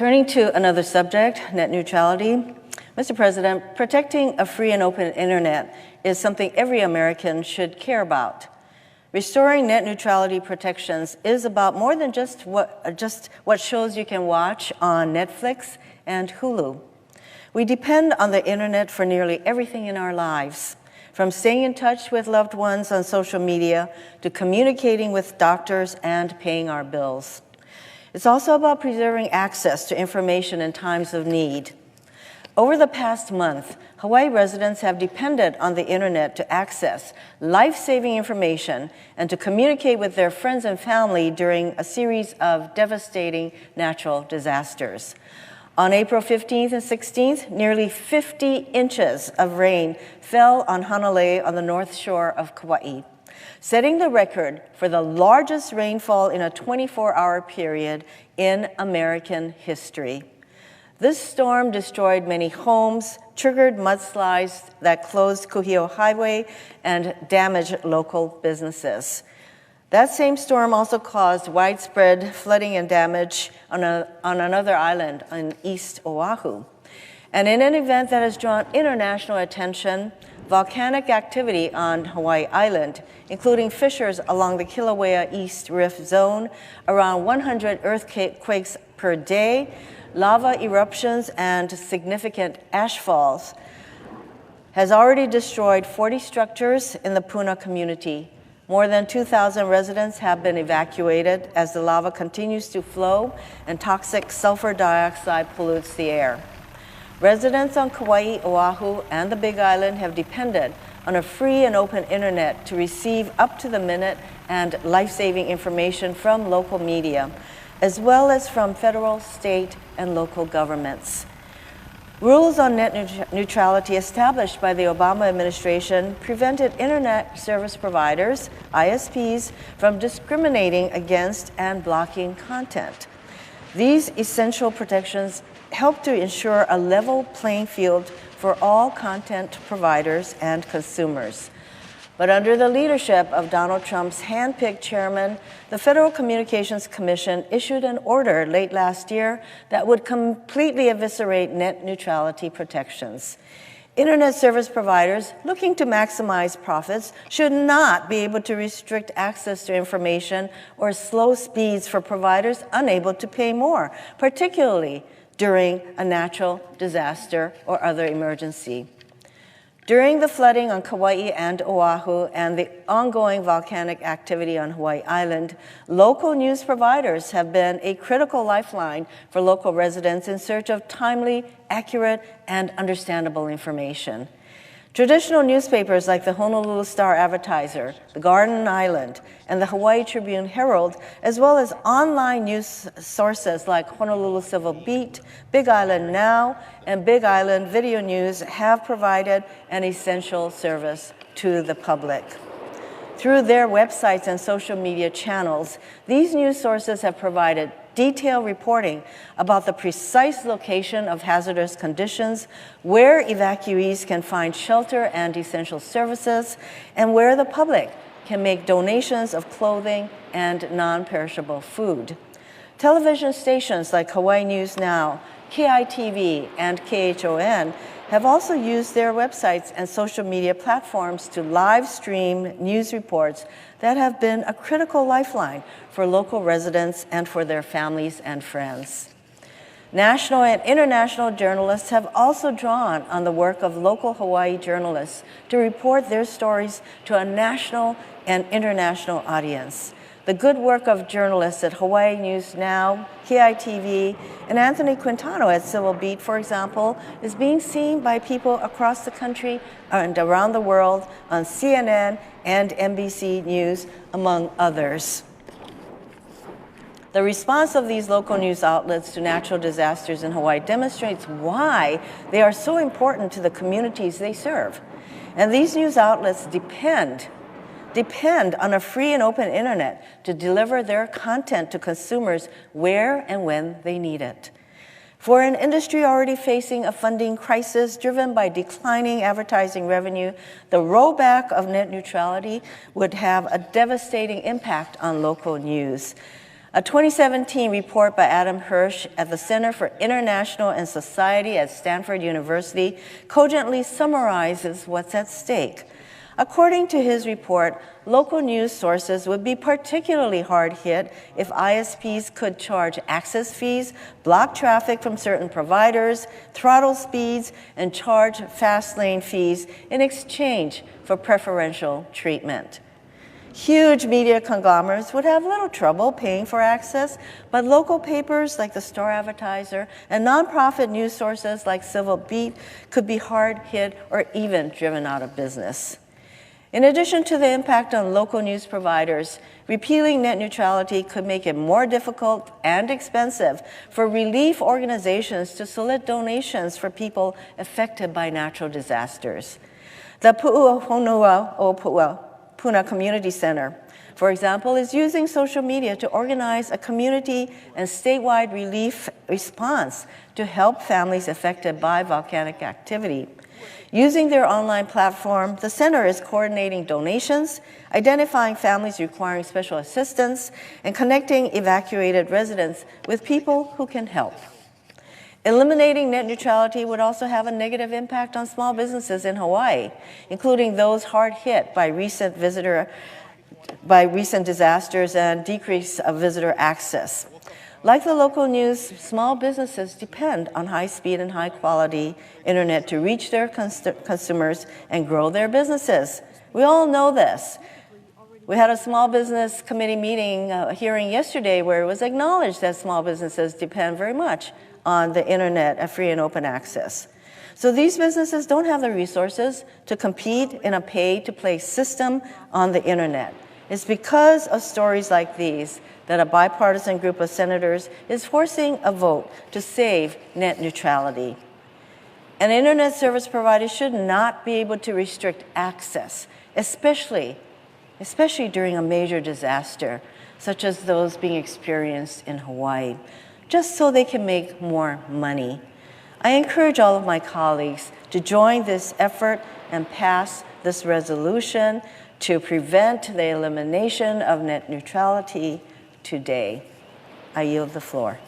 Turning to another subject, net neutrality. Mr. President, protecting a free and open internet is something every American should care about. Restoring net neutrality protections is about more than just what shows you can watch on Netflix and Hulu. We depend on the internet for nearly everything in our lives, from staying in touch with loved ones on social media to communicating with doctors and paying our bills. It's also about preserving access to information in times of need. Over the past month, Hawaii residents have depended on the internet to access life-saving information and to communicate with their friends and family during a series of devastating natural disasters. On April 15th and 16th, nearly 50 inches of rain fell on Hanalei on the north shore of Kauai, setting the record for the largest rainfall in a 24-hour period in American history. This storm destroyed many homes, triggered mudslides that closed Kuhio Highway, and damaged local businesses. That same storm also caused widespread flooding and damage on another island on East Oahu. And in an event that has drawn international attention, volcanic activity on Hawaii Island, including fissures along the Kilauea East Rift Zone, around 100 earthquakes per day, lava eruptions, and significant ash falls, has already destroyed 40 structures in the Puna community. More than 2,000 residents have been evacuated as the lava continues to flow and toxic sulfur dioxide pollutes the air. Residents on Kauai, Oahu, and the Big Island have depended on a free and open internet to receive up-to-the-minute and life-saving information from local media, as well as from federal, state, and local governments. Rules on net neutrality established by the Obama administration prevented internet service providers, ISPs, from discriminating against and blocking content. These essential protections help to ensure a level playing field for all content providers and consumers. But under the leadership of Donald Trump's hand-picked chairman, the Federal Communications Commission issued an order late last year that would completely eviscerate net neutrality protections. Internet service providers looking to maximize profits should not be able to restrict access to information or slow speeds for providers unable to pay more, particularly during a natural disaster or other emergency. During the flooding on Kauai and Oahu and the ongoing volcanic activity on Hawaii Island, local news providers have been a critical lifeline for local residents in search of timely, accurate, and understandable information. Traditional newspapers like the Honolulu Star-Advertiser, the Garden Island, and the Hawaii Tribune Herald, as well as online news sources like Honolulu Civil Beat, Big Island Now, and Big Island Video News have provided an essential service to the public. Through their websites and social media channels, these news sources have provided detailed reporting about the precise location of hazardous conditions, where evacuees can find shelter and essential services, and where the public can make donations of clothing and non-perishable food. Television stations like Hawaii News Now, KITV, and KHON have also used their websites and social media platforms to live stream news reports that have been a critical lifeline for local residents and for their families and friends. National and international journalists have also drawn on the work of local Hawaii journalists to report their stories to a national and international audience. The good work of journalists at Hawaii News Now, KITV, and Anthony Quintano at Civil Beat, for example, is being seen by people across the country and around the world on CNN and NBC News, among others. The response of these local news outlets to natural disasters in Hawaii demonstrates why they are so important to the communities they serve. And these news outlets depend on a free and open internet to deliver their content to consumers where and when they need it. For an industry already facing a funding crisis driven by declining advertising revenue, the rollback of net neutrality would have a devastating impact on local news. A 2017 report by Adam Hirsch at the Center for International and Society at Stanford University cogently summarizes what's at stake. According to his report, local news sources would be particularly hard hit if ISPs could charge access fees, block traffic from certain providers, throttle speeds, and charge fast lane fees in exchange for preferential treatment. Huge media conglomerates would have little trouble paying for access, but local papers like the Star Advertiser and nonprofit news sources like Civil Beat could be hard hit or even driven out of business. In addition to the impact on local news providers, repealing net neutrality could make it more difficult and expensive for relief organizations to solicit donations for people affected by natural disasters. The Pu'uhonua o Puna Community Center, for example, is using social media to organize a community and statewide relief response to help families affected by volcanic activity. Using their online platform, the center is coordinating donations, identifying families requiring special assistance, and connecting evacuated residents with people who can help. Eliminating net neutrality would also have a negative impact on small businesses in Hawaii, including those hard hit by recent disasters and decrease of visitor access. Like the local news, small businesses depend on high-speed and high-quality internet to reach their consumers and grow their businesses. We all know this. We had a small business committee meeting hearing yesterday where it was acknowledged that small businesses depend very much on the internet and free and open access. So these businesses don't have the resources to compete in a pay-to-play system on the internet. It's because of stories like these that a bipartisan group of senators is forcing a vote to save net neutrality. An internet service provider should not be able to restrict access, especially during a major disaster, such as those being experienced in Hawaii, just so they can make more money. I encourage all of my colleagues to join this effort and pass this resolution to prevent the elimination of net neutrality today. I yield the floor.